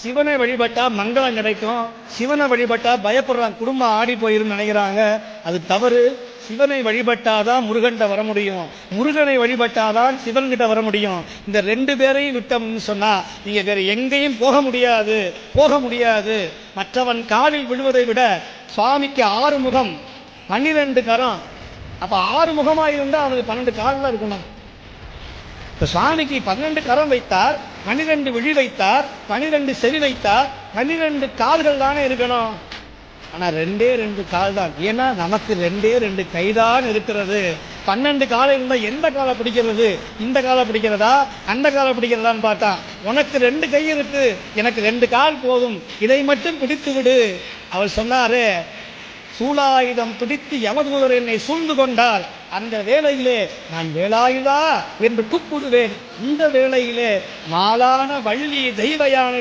சிவனை வழிபட்டா மங்களம் கிடைக்கும், சிவனை வழிபட்டா பயப்படுறாங்க, குடும்பம் ஆடி போயிரும் நினைக்கிறாங்க. அது தவறு. சிவனை வழிபட்டாதான் முருகன்கிட்ட வர முடியும், முருகனை வழிபட்டாதான் சிவன்கிட்ட வர முடியும். இந்த ரெண்டு பேரையும் விட்டோம்னு சொன்னா நீங்க வேற எங்கேயும் போக முடியாது, போக முடியாது. மற்றவன் காலில் விழுவதை விட சுவாமிக்கு 6 முகம் 12 கரம். அப்ப 6 முகமாக இருந்தால் அவனுக்கு 12 காலில் இருக்கணும். இப்ப சுவாமிக்கு 12 கரம் வைத்தார், 12 விழி வைத்தார், 12 செவி வைத்தார், 12 கால்கள் தானே இருக்கணும். ஆனா 2 கால் தான். ஏன்னா நமக்கு 2 கைதான் இருக்கிறது. 12 காலை இருந்தா எந்த காலை பிடிக்கிறது? இந்த காலை பிடிக்கிறதா அந்த காலை பிடிக்கிறதான்னு பார்த்தா உனக்கு 2 கை இருக்கு, எனக்கு 2 கால் போதும், இதை மட்டும் பிடித்து விடு. அவர் சொன்னாரு, சூலாயுதம் பிடித்து யமதூதர் என்னை சூழ்ந்து கொண்டால் அந்த வேளையிலே நான் வேலாயுதா என்று கூப்பிடுவேன். இந்த வேளையிலே மாலான வள்ளி தெய்வ யானை